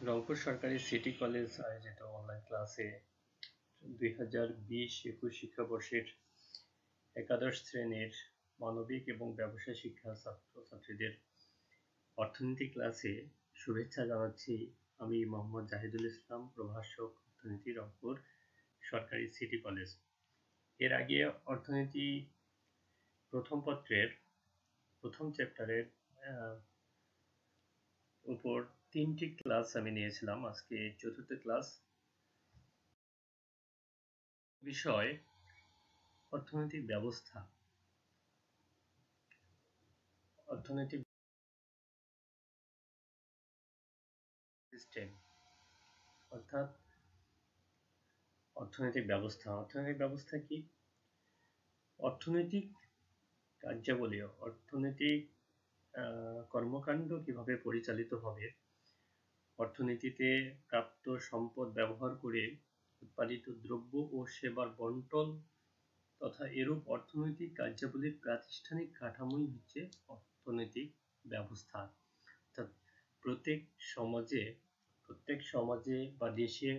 রংপুর সরকারি city college আয়োজিত online ক্লাসে 2020-21 শিক্ষাবর্ষের একাদশ শ্রেণীর মানবিক এবং ব্যবসায় শিক্ষা ছাত্রছাত্রীদের অর্থনীতি ক্লাসে শুভেচ্ছা জানাচ্ছি আমি মোহাম্মদ জাহিদুল ইসলাম, প্রভাষক, অর্থনীতি, রংপুর সরকারি সিটি কলেজ। এর আগে অর্থনীতি প্রথম পত্রের প্রথম চ্যাপ্টারের উপর 3টি ক্লাস আমি নিয়েছিলাম। আজকে চতুর্থ ক্লাস। বিষয় অর্থনৈতিক ব্যবস্থা। অর্থনৈতিক সিস্টেম অর্থাৎ অর্থনৈতিক ব্যবস্থা। অর্থনৈতিক ব্যবস্থা কি? অর্থনৈতিক কার্যাবলী, অর্থনৈতিক কর্মকাণ্ড কিভাবে পরিচালিত হবে, অর্থনীতিতে প্রাপ্ত সম্পদ ব্যবহার করে উৎপাদিত দ্রব্য ও সেবার বন্টন তথা এরূপ অর্থনৈতিক কার্যাবলীর প্রাতিষ্ঠানিক কাঠামোই হচ্ছে অর্থনৈতিক ব্যবস্থা। অর্থাৎ প্রত্যেক সমাজে বা দেশে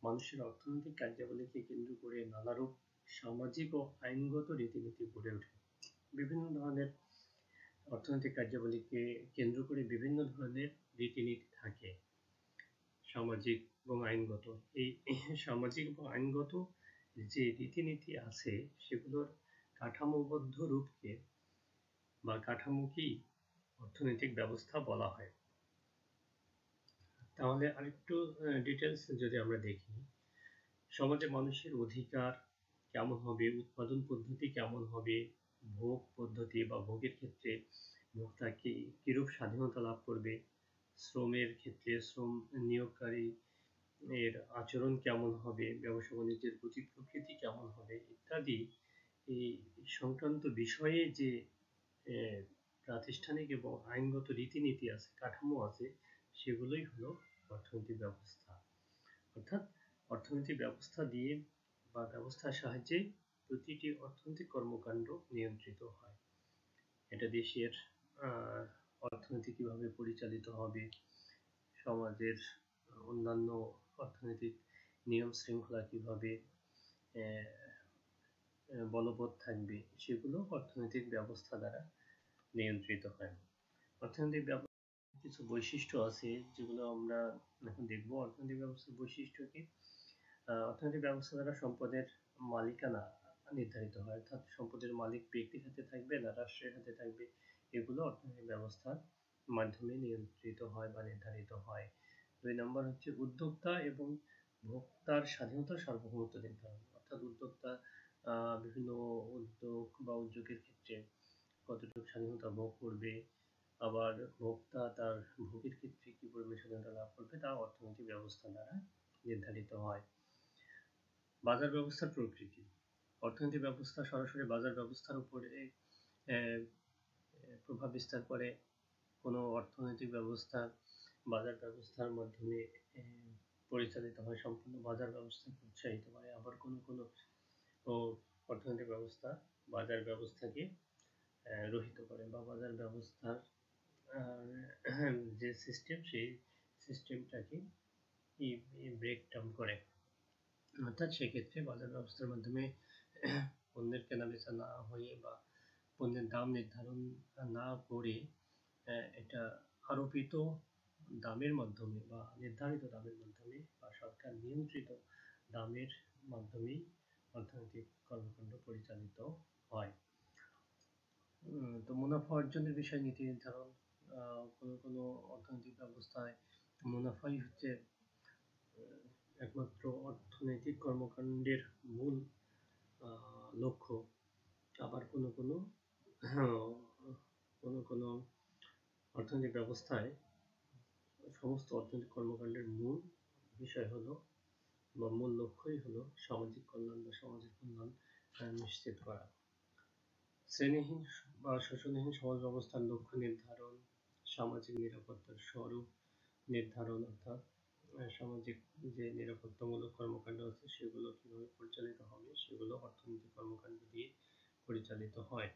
মানুষের অর্থনৈতিক কার্যাবলীকে কেন্দ্র করে নানারূপ সামাজিক ও আইনগত রীতিনীতি গড়ে ওঠে। বিভিন্ন ধরনের অর্থনৈতিক কার্যাবলীকে কেন্দ্র করে বিভিন্ন ধরনের রীতিনীতি থাকে, সামাজিক এবং আইনগত। এই সামাজিক এবং আইনগত যে রীতিনীতি আছে সেগুলোর কাঠামোবদ্ধ রূপকে বা কাঠামোকেই অর্থনৈতিক ব্যবস্থা বলা হয়। তাহলে আরেকটু ডিটেলস যদি আমরা দেখি, সমাজে মানুষের অধিকার কেমন হবে, উৎপাদন পদ্ধতি কেমন হবে, ভোগ পদ্ধতি বা ভোগের ক্ষেত্রে ভোক্তা কিরূপ স্বাধীনতা লাভ করবে, শ্রমের ক্ষেত্রে শ্রম নিয়োগকারী এর আচরণ কেমন হবে, ব্যবসা বাণিজ্যের গতি প্রকৃতি কেমন হবে ইত্যাদি এই সংক্রান্ত বিষয়ে যে প্রাতিষ্ঠানিক এবং আইনগত রীতিনীতি আছে, কাঠামো আছে, সেগুলোই হলো অর্থনৈতিক ব্যবস্থা। অর্থাৎ অর্থনৈতিক ব্যবস্থা দিয়ে বা ব্যবস্থার সাহায্যে প্রতিটি অর্থনৈতিক কর্মকাণ্ড নিয়ন্ত্রিত হয়। এটা দেশের অর্থনীতি কিভাবে পরিচালিত হবে, সমাজের অন্যান্য অর্থনৈতিক নিয়ম শৃঙ্খলা কিভাবে বলবৎ থাকবে, সেগুলো অর্থনৈতিক ব্যবস্থা দ্বারা নিয়ন্ত্রিত হয়। অর্থনৈতিক ব্যবস্থার কিছু বৈশিষ্ট্য আছে যেগুলো আমরা এখন দেখব। অর্থনৈতিক ব্যবস্থার বৈশিষ্ট্য কি? অর্থনৈতিক ব্যবস্থা দ্বারা সম্পদের মালিকানা নির্ধারিত হয়, অর্থাৎ সম্পদের মালিক ব্যক্তির হাতে থাকবে না রাষ্ট্রের হাতে থাকবে, এগুলো অর্থনৈতিক ব্যবস্থার মাধ্যমে নিয়ন্ত্রিত হয় বা নির্ধারিত হয়। 2 নম্বর হচ্ছে উদ্যোক্তা এবং ভোক্তার স্বাধীনতা সার্বভৌমত্ব নির্ধারণ। অর্থাৎ উদ্যোক্তা বিভিন্ন উদ্যোগ বা উদ্যোগের ক্ষেত্রে কতটুকু স্বাধীনতা ভোগ করবে, আবার ভোক্তা তার ভোগের ক্ষেত্রে কি পরিমাণ স্বাধীনতা লাভ করবে, তা অর্থনৈতিক ব্যবস্থা দ্বারা নির্ধারিত হয়। বাজার ব্যবস্থার প্রকৃতি। অর্থনৈতিক ব্যবস্থা সরাসরি বাজার ব্যবস্থার উপরে প্রভাব বিস্তার করে। কোনো অর্থনৈতিক ব্যবস্থা বাজার ব্যবস্থার মাধ্যমে পরিচালিত হয়, সম্পূর্ণ বাজার ব্যবস্থাকে উৎসাহিত করে। আবার কোনো অর্থনৈতিক ব্যবস্থা বাজার ব্যবস্থাকে রহিত করে বা বাজার ব্যবস্থার যে সিস্টেম, সেই সিস্টেমটাকে ব্রেক ডাউন করে। অর্থাৎ সেক্ষেত্রে বাজার ব্যবস্থার মাধ্যমে পণ্যের কেনাবেচা না হয়ে বা পণ্যের দাম নির্ধারণ না করে এটা আরোপিত দামের মাধ্যমে বা নির্ধারিত দামের মাধ্যমে বা সরকার নিয়ন্ত্রিত দামের মাধ্যমেই অর্থনৈতিক কর্মকাণ্ড পরিচালিত হয়। তো মুনাফা অর্জনের বিষয় নীতি নির্ধারণ। কোনো অর্থনৈতিক ব্যবস্থায় মুনাফাই হচ্ছে একমাত্র অর্থনৈতিক কর্মকাণ্ডের মূল লক্ষ্য। আবার কোনো অর্থনৈতিক ব্যবস্থায় সমস্ত অর্থনৈতিক কর্মকাণ্ডের মূল বিষয় হলো বা মূল লক্ষ্যই হলো সামাজিক কল্যাণ বা সমাজের কল্যাণ নিশ্চিত করা। শ্রেণীহীন বা শোষণহীন সমাজ ব্যবস্থার লক্ষ্য নির্ধারণ, সামাজিক নিরাপত্তার স্বরূপ নির্ধারণ, অর্থাৎ সামাজিক যে নিরাপত্তামূলক কর্মকাণ্ড আছে সেগুলো কিভাবে পরিচালিত হবে, সেগুলো অর্থনৈতিক কর্মকাণ্ড দিয়ে পরিচালিত হয়।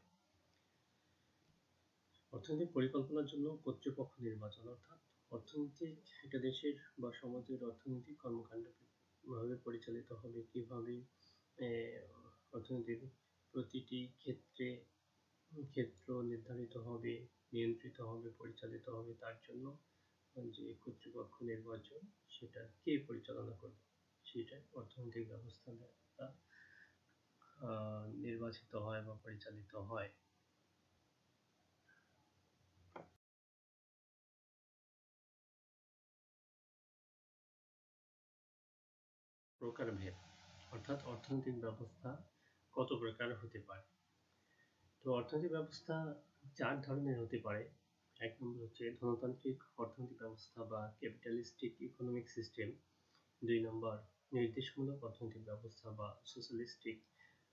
অর্থনৈতিক পরিকল্পনার জন্য কর্তৃপক্ষ নির্বাচন, অর্থাৎ অর্থনৈতিক একটা দেশের বা সমাজের অর্থনৈতিক কর্মকাণ্ড কিভাবে পরিচালিত হবে, কিভাবে অর্থনীতির প্রতিটি ক্ষেত্র নির্ধারিত হবে, নিয়ন্ত্রিত হবে, পরিচালিত হবে, তার জন্য যে কর্তৃপক্ষ নির্বাচন, সেটা কে পরিচালনা করবে, সেটা অর্থনৈতিক ব্যবস্থা দ্বারা নির্বাচিত হয় বা পরিচালিত হয়। প্রকারভেদ, অর্থাৎ অর্থনৈতিক ব্যবস্থা কত প্রকার হতে পারে। তো অর্থনৈতিক ব্যবস্থা 4 ধরনের হতে পারে। এক নম্বর হচ্ছে ধনতান্ত্রিক অর্থনৈতিক ব্যবস্থা বা ক্যাপিটালিস্টিক ইকোনমিক সিস্টেম। 2 নম্বর নির্দেশমূলক অর্থনৈতিক ব্যবস্থা বা সোশ্যালিস্টিক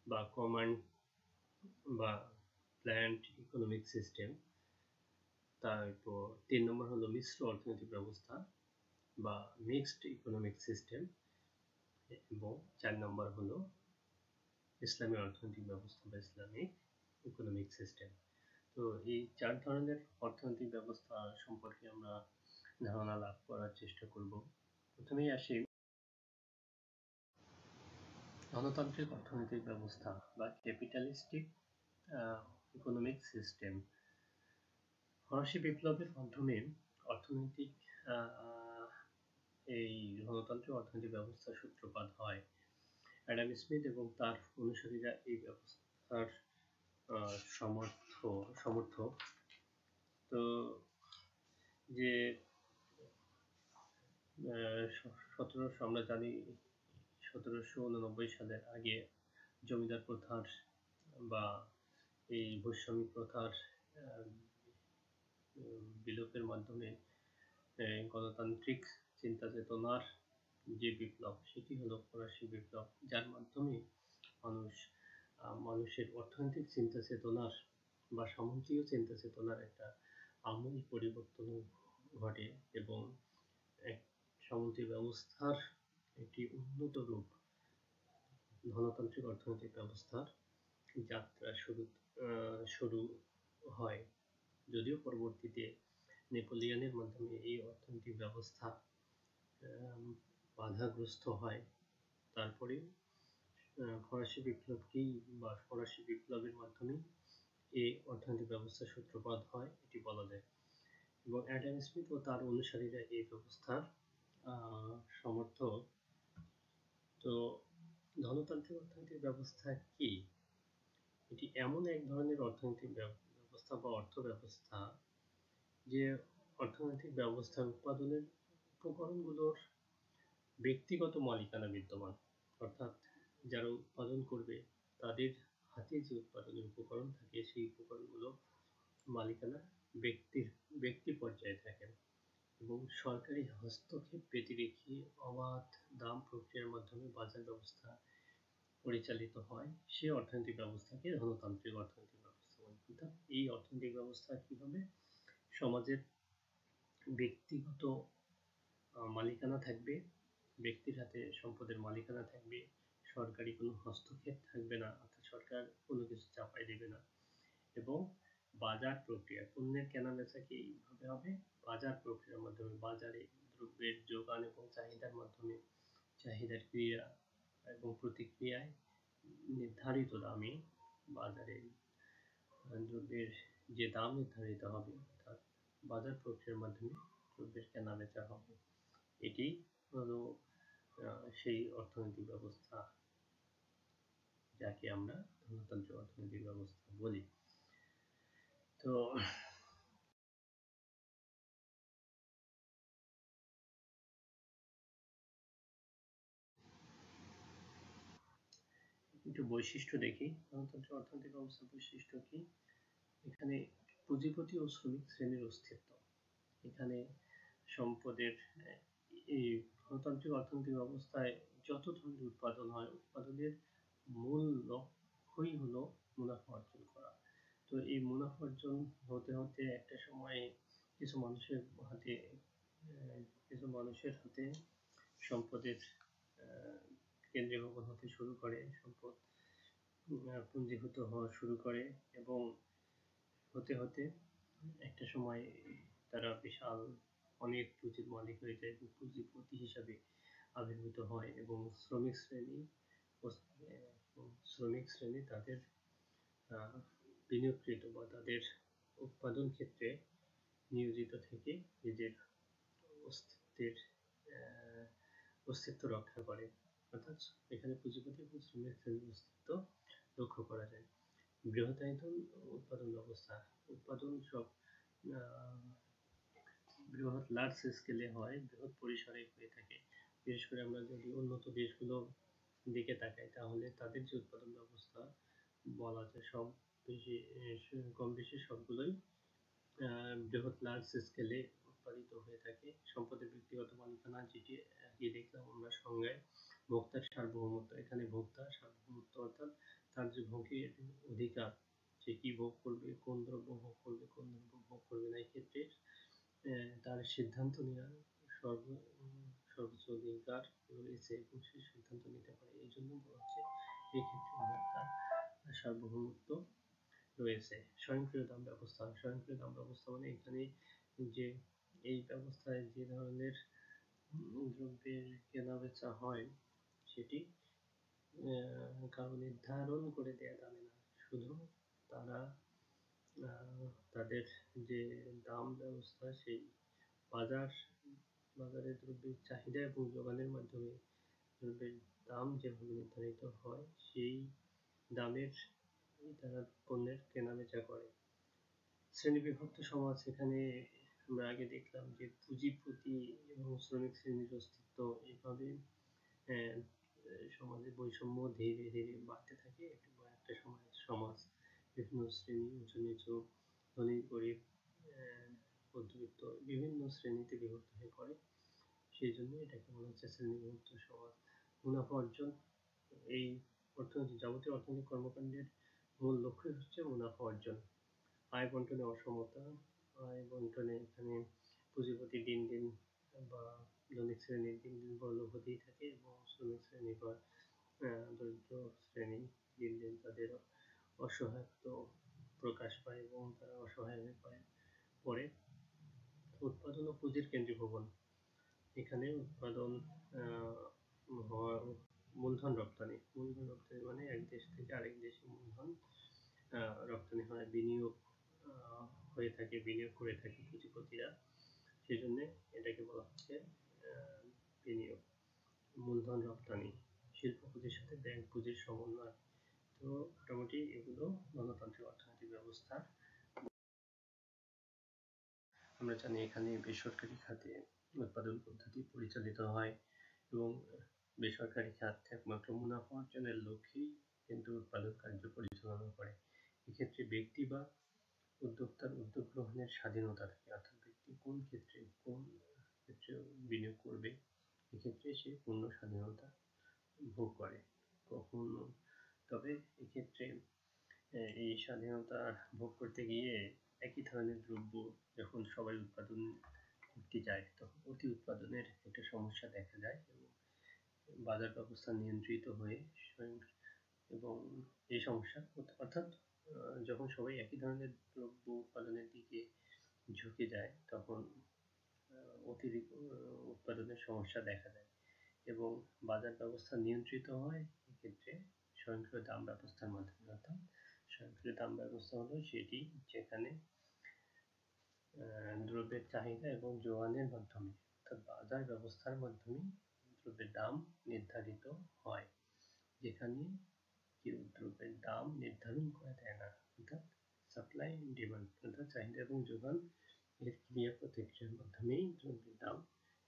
বা কমান্ড বা প্ল্যান্ড ইকোনমিক সিস্টেম। তারপর 3 নম্বর হলো মিশ্র অর্থনৈতিক ব্যবস্থা বা মিক্সড ইকোনমিক সিস্টেম, এবং 4 নম্বর হলো ইসলামী অর্থনৈতিক ব্যবস্থা বা ইসলামিক ইকোনমিক সিস্টেম। তো এই 4 ধরনের অর্থনৈতিক ব্যবস্থা সম্পর্কে আমরা ধারণা লাভ করার চেষ্টা করব। প্রথমেই আসি গণতান্ত্রিক অর্থনৈতিক ব্যবস্থা বা ক্যাপিটালিস্টিক ইকোনমিক সিস্টেম। ফরাসি বিপ্লবের মাধ্যমে অর্থনৈতিক এই গণতান্ত্রিক অর্থনৈতিক ব্যবস্থার সূত্রপাত হয়। অ্যাডাম স্মিথ এবং তার অনুসারীরা এই ব্যবস্থার সমর্থক। তো যে আমরা জানি 1789 সালের আগে জমিদার প্রথার বা এই বৈষম্য প্রথার বিলোপের মাধ্যমে গণতান্ত্রিক চিন্তা চেতনার যে বিপ্লব, সেটি হলো ফরাসি বিপ্লব, যার মাধ্যমে মানুষের অর্থনৈতিক চিন্তা চেতনার বা সামন্তীয় চিন্তা চেতনার একটা আমূল পরিবর্তন ঘটে এবং এক সামন্তী ব্যবস্থার একটি উন্নত রূপ, ধনতান্ত্রিক অর্থনৈতিক ব্যবস্থার যাত্রা শুরু হয়। যদিও পরবর্তীতে নেপোলিয়নের মাধ্যমে এই অর্থনৈতিক ব্যবস্থা বাধাগ্রস্ত হয়, তারপরে ফরাসি বিপ্লবকেই বা ফরাসি বিপ্লবের মাধ্যমে এই অর্থনৈতিক ব্যবস্থার সূত্রপাত হয়, এটি বলা যায়। এবং অ্যাডাম স্মিথ ও তার অনুসারীরা এই ব্যবস্থার সমর্থক। তো ধনতান্ত্রিক অর্থনৈতিক ব্যবস্থা কি? এটি এমন এক ধরনের অর্থনৈতিক ব্যবস্থা বা অর্থ ব্যবস্থা যে অর্থনৈতিক ব্যবস্থা উৎপাদনের উপকরণগুলোর ব্যক্তিগত মালিকানা বিদ্যমান, অর্থাৎ যারা উৎপাদন করবে তাদের হাতে যে উৎপাদনের উপকরণ থাকে, সেই উপকরণগুলো মালিকানা ব্যক্তি পর্যায়ে থাকে এবং সরকারি হস্তক্ষেপ ব্যতিরেকে অবাধ দাম প্রক্রিয়ার মাধ্যমে বাজার ব্যবস্থা পরিচালিত হয়। সেই অর্থনৈতিক ব্যবস্থাকে ধনতান্ত্রিক অর্থনৈতিক ব্যবস্থা বলে। অর্থাৎ এই অর্থনৈতিক ব্যবস্থা কিভাবে সমাজের ব্যক্তিগত মালিকানা থাকবে, ব্যক্তির হাতে সম্পদের মালিকানা থাকবে, সরকারি কোনো হস্তক্ষেপ থাকবে না, অর্থাৎ সরকার কোনো কিছু চাপাই দেবে না, এবং বাজার প্রক্রিয়া, পণ্যের কেনাবেচাকে এইভাবে হবে বাজার প্রক্রিয়ার মাধ্যমে, বাজারে দ্রব্যের যোগান এবং চাহিদার মাধ্যমে, চাহিদার ক্রিয়া এবং প্রতিক্রিয়ায় নির্ধারিত দামে বাজারে দ্রব্যের যে দাম নির্ধারিত হবে, অর্থাৎ বাজার প্রক্রিয়ার মাধ্যমে দ্রব্যের কেনাবেচা হবে। এটি হলো সেই অর্থনৈতিক ব্যবস্থা যাকে আমরা ধনতান্ত্রিক অর্থনৈতিক ব্যবস্থা বলি। তো একটু বৈশিষ্ট্য দেখি, গণতান্ত্রিক অর্থনৈতিক ব্যবস্থার বৈশিষ্ট্য কি? এখানে পুঁজিপতি ও শ্রমিক শ্রেণীর অস্তিত্ব। এখানে সম্পদের এই গণতান্ত্রিক অর্থনৈতিক ব্যবস্থায় যত ধরনের উৎপাদন হয়, উৎপাদনের মূল লক্ষ্যই হলো মুনাফা অর্জন করা। তো এই মুনাফা অর্জন হতে হতে একটা সময়ে কিছু মানুষের হাতে সম্পদের কেন্দ্রীভবন হতে শুরু করে, সম্পদ পুঞ্জীভূত হওয়া শুরু করে এবং হতে হতে একটা সময় তারা বিশাল অনেক পুঁজির মালিক হয়ে যায় এবং পুঁজিপতি হিসাবে আবির্ভূত হয় এবং শ্রমিক শ্রেণী তাদের বিনিয়োগকৃত বা তাদের উৎপাদন ক্ষেত্রে নিয়োজিত থেকে নিজের অস্তিত্বের অস্তিত্ব রক্ষা করে। অর্থাৎ এখানে পুঁজিপতি এবং শ্রমিক শ্রেণীর অস্তিত্ব লক্ষ্য করা যায়। বৃহদায়তন উৎপাদন ব্যবস্থা উৎপাদন সব বৃহৎ লার্জ স্কেলে হয়, বৃহৎ পরিসরে হয়ে থাকে। বিশেষ করে আমরা যদি উন্নত দেশগুলোর দিকে তাকাই তাহলে তাদের যে উৎপাদন ব্যবস্থা বলা যায় সব বেশি কম বেশি সবগুলোই বৃহৎ লার্জ স্কেলে উৎপাদিত হয়ে থাকে। সম্পদের ব্যক্তিগত মালিকানা, যেটি আগে দেখলাম আমরা সংজ্ঞায়, ভোক্তার সার্বভৌমত্ব। এখানে ভোক্তার সার্বভৌমত্ব অর্থাৎ তার যে ভোগের অধিকার, সে কি ভোগ করবে, কোন দ্রব্য ভোগ করবে, কোন দ্রব্য ভোগ করবে না, এক্ষেত্রে তার সিদ্ধান্ত নেওয়ার সর্বোচ্চ অধিকার রয়েছে এবং সে সিদ্ধান্ত নিতে পারে। এই জন্য বলা হচ্ছে এক্ষেত্রে ভোক্তার সার্বভৌমত্ব রয়েছে। স্বয়ংক্রিয় দাম ব্যবস্থা। স্বয়ংক্রিয় দাম ব্যবস্থা মানে এখানে যে এই ব্যবস্থায় যে ধরনের দ্রব্যের কেনা বেচা হয় সেটি কারো নির্ধারণ করে দেয়া যাবে না, শুধু তারা তাদের যে দাম ব্যবস্থা সেই বাজারে দ্রব্যের চাহিদা এবং যোগানের মাধ্যমে দ্রব্যের দাম যেভাবে নির্ধারিত হয় সেই দামের তারা পণ্যের কেনাবেচা করে। শ্রেণীবিভক্ত সমাজ। এখানে আমরা আগে দেখলাম যে পুঁজিপতি এবং শ্রমিক শ্রেণীর অস্তিত্ব এইভাবে সমাজে বৈষম্য ধীরে ধীরে বাড়তে থাকে। একটা সমাজ বিভিন্ন শ্রেণী, উঁচু নিচু, ধনী গরিব, মধ্যবিত্ত বিভিন্ন শ্রেণীতে বিভক্ত হয়ে পড়ে। সেই জন্য এটাকে বলা হচ্ছে শ্রেণীবিভক্ত সমাজ। মুনাফা অর্জন। এই যাবতীয় অর্থনৈতিক কর্মকাণ্ডের মূল লক্ষ্যই হচ্ছে মুনাফা অর্জন। আয় বন্টনে অসমতা। আয় বন্টনে এখানে পুঁজিপতি দিন দিন বা ধনী শ্রেণী দিন দিন বড়লোক হতেই থাকে এবং শ্রমিক শ্রেণী বা দরিদ্র শ্রেণী দিন দিন তাদের অসহায়ত্ব প্রকাশ পায় এবং তারা অসহায় হয়ে পড়ে। উৎপাদন ও পুঁজির কেন্দ্রীভবন। এখানে উৎপাদন মূলধন রপ্তানি। মূলধন রপ্তানি মানে এক দেশ থেকে আরেক দেশে মূলধন রপ্তানি হয়, বিনিয়োগ হয়ে থাকে, বিনিয়োগ করে থাকে পুঁজিপতিরা। সেই জন্য এটাকে বলা হচ্ছে বিনিয়োগ। মূলধন রপ্তানি। শিল্প পুঁজির সাথে ব্যাংক পুঁজির সমন্বয়। তো মোটামুটি এগুলো গণতান্ত্রিক অর্থনৈতিক ব্যবস্থা। আমরা জানি এখানে বেসরকারি খাতে উৎপাদন পদ্ধতি পরিচালিত হয় এবং বেসরকারি খাত একমাত্র মুনাফা অর্জনের লক্ষ্যেই কিন্তু উৎপাদন কার্য পরিচালনা করে। এক্ষেত্রে ব্যক্তি বা উদ্যোক্তার উদ্যোগ গ্রহণের স্বাধীনতা থাকে, অর্থাৎ ব্যক্তি কোন ক্ষেত্রে বিনিয়োগ করবে এক্ষেত্রে সে পূর্ণ স্বাধীনতা ভোগ করে। কখনো তবে এক্ষেত্রে এই স্বাধীনতা ভোগ করতে গিয়ে একই ধরনের দ্রব্য যখন সবাই উৎপাদন করতে যায় তখন অতি উৎপাদনের একটা সমস্যা দেখা যায় এবং বাজার ব্যবস্থা নিয়ন্ত্রিত হয়ে এবং এই সমস্যা অর্থাৎ যখন সবাই একই ধরনের দ্রব্য উৎপাদনের দিকে ঝুঁকে যায় তখন অতিরিক্ত উৎপাদনের সমস্যা দেখা যায় এবং বাজার ব্যবস্থা নিয়ন্ত্রিত হয়। এক্ষেত্রে স্বয়ংক্রিয় দাম ব্যবস্থার মাধ্যমে। অর্থাৎ স্বয়ংক্রিয় দাম ব্যবস্থা হলো সেটি যেখানে দ্রব্যের চাহিদা এবং যোগানের মাধ্যমে অর্থাৎ বাজার ব্যবস্থার মাধ্যমে দ্রব্যের দাম নির্ধারিত হয়, যেখানে কেউ দ্রব্যের দাম নির্ধারণ করে দেয় না। অর্থাৎ সাপ্লাই এন্ড ডিমান্ড অর্থাৎ চাহিদা এবং যোগান এর ক্রিয়া প্রতিক্রিয়ার মাধ্যমেই দ্রব্যের দাম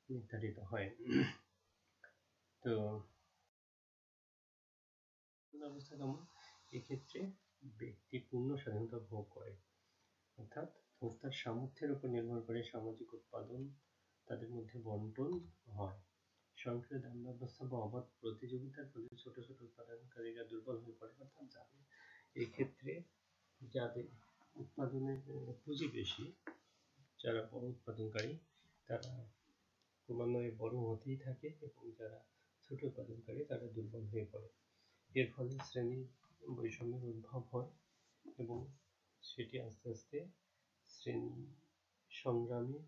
নির্ধারিত হয়। তো ব্যবস্থা কেমন? এক্ষেত্রে ব্যক্তি পূর্ণ স্বাধীনতা ভোগ করে, অর্থাৎ ভোক্তার সামর্থ্যের উপর নির্ভর করে সামাজিক উৎপাদন তাদের মধ্যে বন্টন হয়। স্বয়ংক্রিয় দাম ব্যবস্থা বা অবাধ প্রতিযোগিতার ফলে ছোট ছোট উৎপাদনকারীরা দুর্বল হয়ে পড়ে। অর্থাৎ যাদের এক্ষেত্রে যাদের উৎপাদনের পুঁজি বেশি, যারা বড় উৎপাদনকারী তারা ক্রমান্বয়ে বড় হতেই থাকে এবং যারা ছোট উৎপাদনকারী তারা দুর্বল হয়ে পড়ে। এর ফলে শ্রেণী বৈষম্যের উদ্ভব হয় এবং সেটি আস্তে আস্তে শ্রেণী সংগ্রামে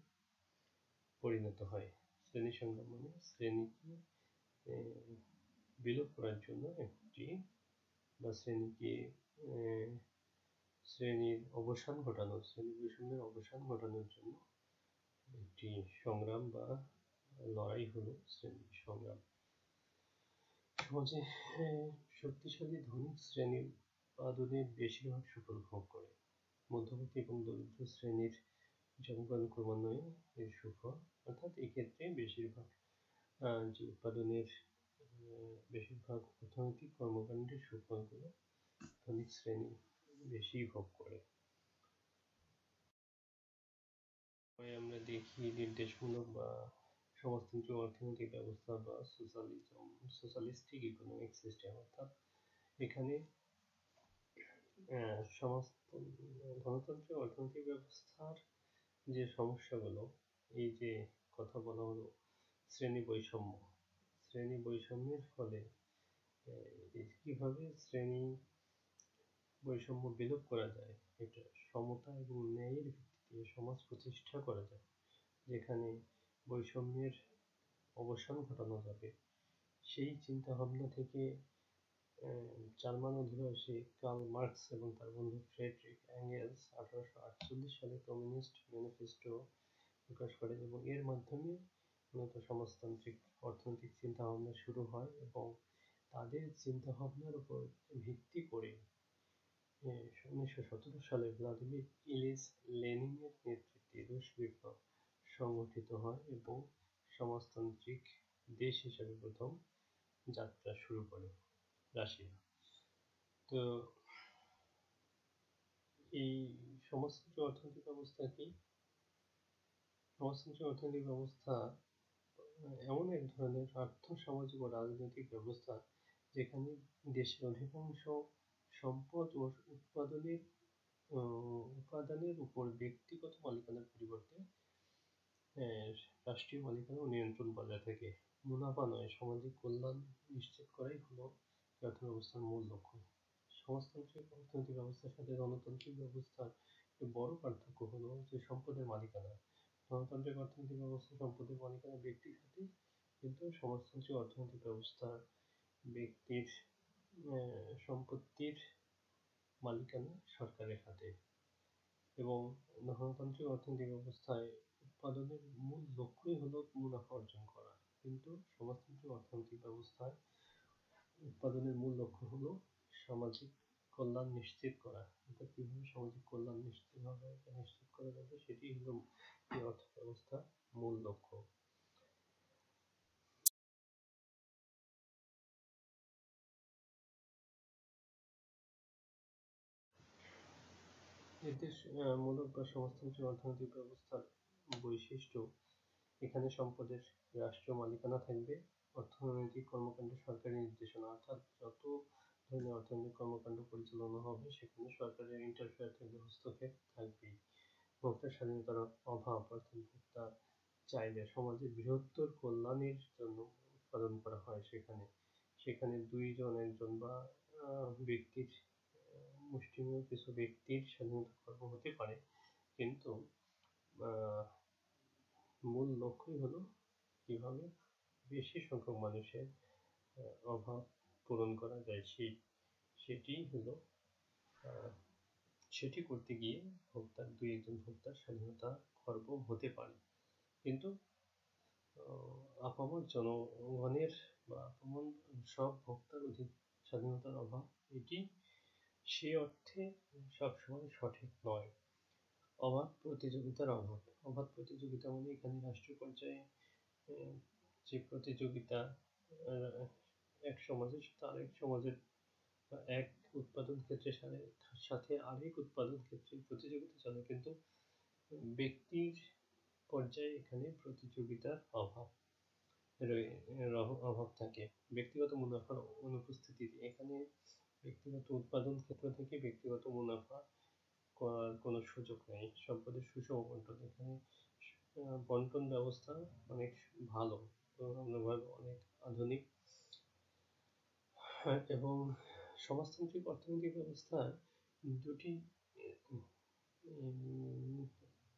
পরিণত হয়। শ্রেণী সংগ্রাম মানে শ্রেণীকে বিলোপ করার জন্য একটি বা শ্রেণীর অবসান ঘটানোর শ্রেণী বৈষম্যের অবসান ঘটানোর জন্য একটি সংগ্রাম বা লড়াই হলো শ্রেণী সংগ্রাম। সমাজে শক্তিশালী ধনী শ্রেণীর উৎপাদনে বেশিরভাগ সুফল ভোগ করে। মধ্যবিত্ত এবং দরিদ্র শ্রেণীর জনগণ ক্রমান্বয়ে এর সুফল, অর্থাৎ এক্ষেত্রে বেশিরভাগ যে উৎপাদনের বেশিরভাগ অর্থনৈতিক কর্মকাণ্ডের সুফলগুলো ধনিক শ্রেণী বেশি ভোগ করে। আমরা দেখি নির্দেশমূলক বা সমাজতন্ত্র অর্থনৈতিক ব্যবস্থা বা সোশ্যালিস্টিক ইকোনমিক সিস্টেম, অর্থাৎ এখানে গণতন্ত্রের অর্থনৈতিক ব্যবস্থার যে সমস্যাগুলো, এই যে কথা বলা হলো শ্রেণী বৈষম্যের ফলে কিভাবে শ্রেণী বৈষম্য বিলোপ করা যায়, এটা সমতা এবং ন্যায়ের ভিত্তিতে সমাজ প্রতিষ্ঠা করা যায়, যেখানে বৈষম্যের অবসান ঘটানো যাবে। সেই চিন্তা ভাবনা থেকে জার্মান অধিবাসী কার্ল মার্কস এবং তার বন্ধু ফ্রেডরিক এঙ্গেলস 1848 সালে কমিউনিস্ট ম্যানিফেস্টো প্রকাশ করে এবং এর মাধ্যমে মূলত সমাজতান্ত্রিক অর্থনৈতিক চিন্তা ভাবনা শুরু হয় এবং তাদের চিন্তা ভাবনার উপর ভিত্তি করে 1917 সালে ভ্লাদিমির ইলিচ লেনিনের নেতৃত্বে রুশ বিপ্লব সংগঠিত হয় এবং সমাজতান্ত্রিক দেশ হিসেবে প্রথম যাত্রা শুরু করে রাশিয়া। তো এই সমাজতন্ত্র অর্থনৈতিক ব্যবস্থা কি? সমাজতন্ত্র অর্থনৈতিক ব্যবস্থা এমন এক ধরনের আর্থ সামাজিক ও রাজনৈতিক ব্যবস্থা যেখানে দেশের অধিকাংশ সম্পদ ও উপাদানের উপর ব্যক্তিগত মালিকানার পরিবর্তে রাষ্ট্রীয় মালিকানা ও নিয়ন্ত্রণ বজায় থাকে। মুনাফা নয়, সামাজিক কল্যাণ নিশ্চিত করাই হলো অর্থ ব্যবস্থার মূল লক্ষ্য। সমাজতান্ত্রিক অর্থনৈতিক ব্যবস্থার সাথে গণতান্ত্রিক ব্যবস্থার বড় পার্থক্য হলো যে সম্পদের মালিকানা। গণতান্ত্রিক অর্থনৈতিক ব্যবস্থা সম্পদের মালিকানা ব্যক্তির হাতে, কিন্তু সমাজতান্ত্রিক অর্থনৈতিক ব্যবস্থা ব্যক্তির সম্পত্তির মালিকানা সরকারের হাতে। এবং গণতান্ত্রিক অর্থনৈতিক ব্যবস্থায় উৎপাদনের মূল লক্ষ্যই হলো মুনাফা অর্জন করা, কিন্তু সমাজতান্ত্রিক অর্থনৈতিক ব্যবস্থায় উৎপাদনের মূল লক্ষ্য হলো সামাজিক কল্যাণ নিশ্চিত করা। অর্থাৎ কিভাবে সামাজিক কল্যাণ নিশ্চিত করা যাবে, সেটি হলো এই অর্থ ব্যবস্থার মূল লক্ষ্য। নির্দেশমূলক বা সমাজতান্ত্রিক অর্থনৈতিক ব্যবস্থার বৈশিষ্ট্য, এখানে সম্পদের রাষ্ট্রীয় মালিকানা থাকবে, অর্থনৈতিক কর্মকাণ্ডে সরকারি নির্দেশনা, অর্থাৎ যত ধরনের অর্থনৈতিক কর্মকাণ্ড পরিচালনা হবে সেখানে সরকারের ইন্টারফেয়ার থাকবে, হস্তক্ষেপ থাকবেই। ভোক্তার স্বাধীনতার অভাব, অর্থাৎ ভোক্তা চাইলে সমাজের বৃহত্তর কল্যাণের জন্য উৎপাদন করা হয়, সেখানে একজন বা ব্যক্তির মুষ্টিমেয় কিছু ব্যক্তির স্বাধীনতা খর্ব হতে পারে, কিন্তু মূল লক্ষ্যই হলো কিভাবে বেশি সংখ্যক মানুষের অভাব পূরণ করা যায়, সেটি করতে গিয়ে একজন ভোক্তার স্বাধীনতা খর্ব হতে পারে। কিন্তু আপামর জনগণের বা আপামর সব ভোক্তার স্বাধীনতার অভাব, এটি সে অর্থে সবসময় সঠিক নয়। অবাধ প্রতিযোগিতার অবাধ প্রতিযোগিতা মানে এখানে রাষ্ট্রীয় পর্যায়ে যে প্রতিযোগিতা, এক সমাজের সাথে আরেক সমাজের, এক উৎপাদন ক্ষেত্রের সাথে আরেক উৎপাদন ক্ষেত্রে প্রতিযোগিতা চলে, কিন্তু ব্যক্তির পর্যায়ে এখানে প্রতিযোগিতার অভাব থাকে। ব্যক্তিগত মুনাফার অনুপস্থিতিতে এখানে ব্যক্তিগত উৎপাদন ক্ষেত্র থেকে ব্যক্তিগত মুনাফা করার কোনো সুযোগ নেই। সম্পদের সুষম বন্টন, এখানে বন্টন ব্যবস্থা অনেক ভালো, অনেক আধুনিক। এবং সমাজতান্ত্রিক অর্থনৈতিক ব্যবস্থার দুটি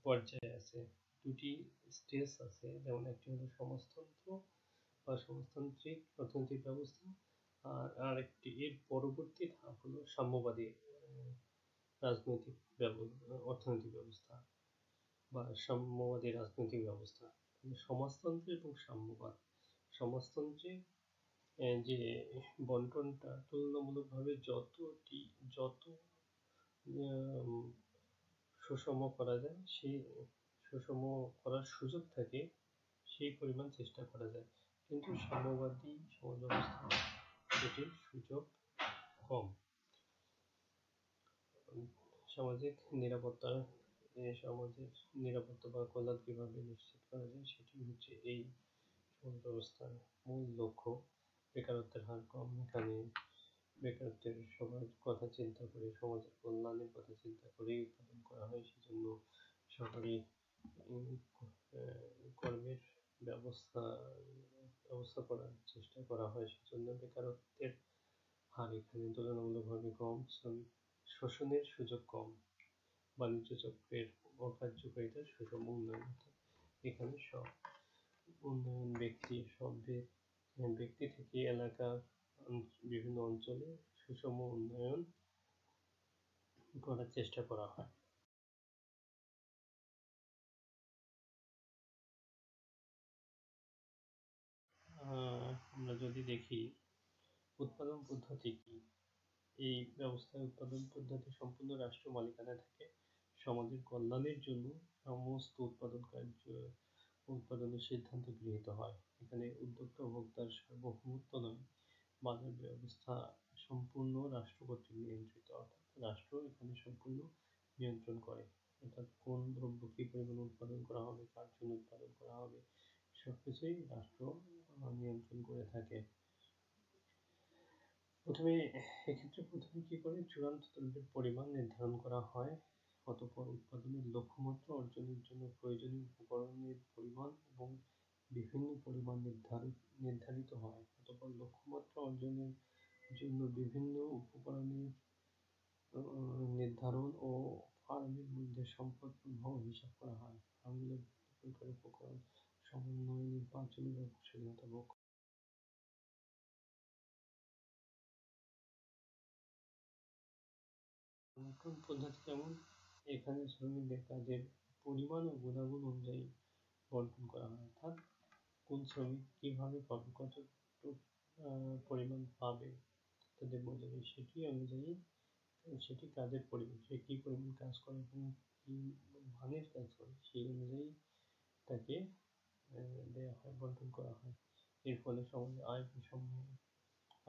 পর্যায় আছে। দুটি স্টেজ আছে, যেমন একটি হলো সমাজতন্ত্র বা সমাজতান্ত্রিক অর্থনৈতিক ব্যবস্থা, আর আরেকটি এর পরবর্তী ধাপ হলো সাম্যবাদী রাজনৈতিক অর্থনৈতিক ব্যবস্থা বা সাম্যবাদী রাজনৈতিক ব্যবস্থা। সমাজতন্ত্র এবং সাম্যবাদ। সমাজতন্ত্রে যে বন্টনটা তুলনামূলকভাবে যত সুষম করা যায়, সেই সুষম করার সুযোগ থাকে সেই পরিমাণ চেষ্টা করা যায়, কিন্তু সাম্যবাদী সমাজ ব্যবস্থা এটির সুযোগ কম। সামাজিক সমাজের নিরাপত্তা বা কল্যাণ কিভাবে নিশ্চিত করা যায়, সেটি হচ্ছে এই সমাজ ব্যবস্থার মূল লক্ষ্য। বেকারত্বের হার কম, এখানে বেকারত্বের সবার কথা চিন্তা করে, সমাজের কল্যাণের কথা চিন্তা করেই উৎপাদন করা হয়, সেজন্য সরকারি কর্মের ব্যবস্থা করার চেষ্টা করা হয়, সেজন্য বেকারত্বের হার এখানে তুলনামূলকভাবে কম, শ্রমিক শোষণের সুযোগ কম, বাণিজ্য চক্রের অকার্যকারিতার সুষম উন্নয়ন। এখানে সব উন্নয়ন ব্যক্তি থেকে এলাকার বিভিন্ন অঞ্চলে সুষম উন্নয়ন করার চেষ্টা করা হয়। আমরা যদি দেখি উৎপাদন পদ্ধতি কি, এই ব্যবস্থায় উৎপাদন পদ্ধতি সম্পূর্ণ রাষ্ট্র মালিকানায় থাকে। সমাজের কল্যাণের জন্য সমস্ত উৎপাদনের সিদ্ধান্ত গৃহীত হয়। এখানে উদ্যোক্তা ও ভোক্তার সার্বভৌমত্ব নয়, বাজার ব্যবস্থা সম্পূর্ণ রাষ্ট্র কর্তৃক নিয়ন্ত্রিত, অর্থাৎ রাষ্ট্র এখানে সম্পূর্ণ নিয়ন্ত্রণ করে, অর্থাৎ কোন দ্রব্য কি পরিমাণে উৎপাদন করা হবে, কার জন্য উৎপাদন করা হবে, সবকিছুই রাষ্ট্র নিয়ন্ত্রণ করে থাকে। প্রথমে কি করে, চূড়ান্ত দ্রব্যের পরিমাণ নির্ধারণ করা হয়, অতঃপর উৎপাদনের লক্ষ্যমাত্রা অর্জনের জন্য প্রয়োজনীয় উপকরণের পরিমাণ এবং বিভিন্ন পরিমাণ নির্ধারিত হয়, অতঃপর লক্ষ্যমাত্রা অর্জনের জন্য বিভিন্ন উপকরণের নির্ধারণ ও ফার্মের মধ্যে সম্পদ প্রবাহ হিসাব করা হয়। ফার্মগুলোর উপকরণ সমন্বয়, নির্বাচনী বা স্বাধীনতা ভোগ। বন্টন পদ্ধতি যেমন, এখানে শ্রমিকদের কাজের পরিমাণ ও গুণাগুণ অনুযায়ী বন্টন করা হয়, অর্থাৎ কোন শ্রমিক কিভাবে পাবে, কতটুকু পরিমাণ পাবে তাদের মজুরি, সেটি অনুযায়ী সেটি কাজের পরিমাণ, সে কি পরিমাণ কাজ করে এবং কি মানের কাজ করে সেই অনুযায়ী তাকে দেওয়া হয়, বন্টন করা হয়। এর ফলে সমাজে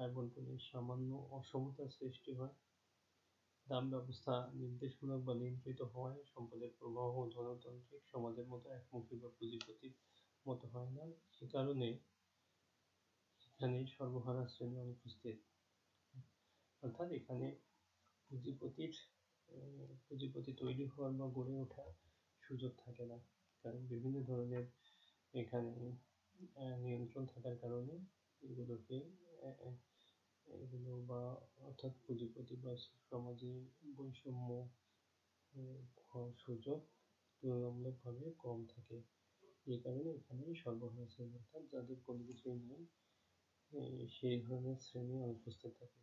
আয় বন্টনের সামান্য অসমতার সৃষ্টি হয়। দাম ব্যবস্থা নির্দেশমূলক বা নিয়ন্ত্রিত হওয়ায় সম্পদের প্রবাহ ধনতান্ত্রিক সমাজের মতো একমুখী বা পুঁজিপতির মতো হয় না। সে কারণে এখানে সর্বহারা শ্রেণী অনুপস্থিত, অর্থাৎ এখানে পুঁজিপতি তৈরি হওয়ার বা গড়ে ওঠার সুযোগ থাকে না, কারণ বিভিন্ন ধরনের এখানে নিয়ন্ত্রণ থাকার কারণে এগুলো বা অর্থাৎ পুঁজিপতি বা সমাজে বৈষম্য হওয়ার সুযোগ তুলনামূলকভাবে কম থাকে। এই কারণে এখানে সর্বহারা শ্রেণী, অর্থাৎ যাদের কোনো কিছুই নেই, সেই ধরনের শ্রেণী অনুপস্থিত থাকে।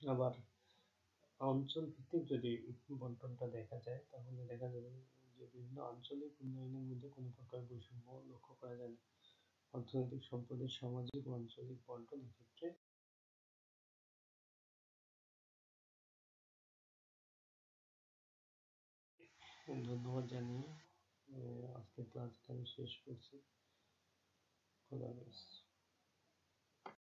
আবার অঞ্চল ভিত্তিক যদি বন্টনটা দেখা যায়, তাহলে দেখা যাবে যে বিভিন্ন আঞ্চলিক উন্নয়নের মধ্যে কোনো প্রকার বৈষম্য লক্ষ্য করা যায় না। অর্থনৈতিক সম্পদের সামাজিক ও আঞ্চলিক বন্টন এক্ষেত্রে। ধন্যবাদ জানিয়ে আজকের ক্লাসটা আমি শেষ করছি। খোদা হাফেজ।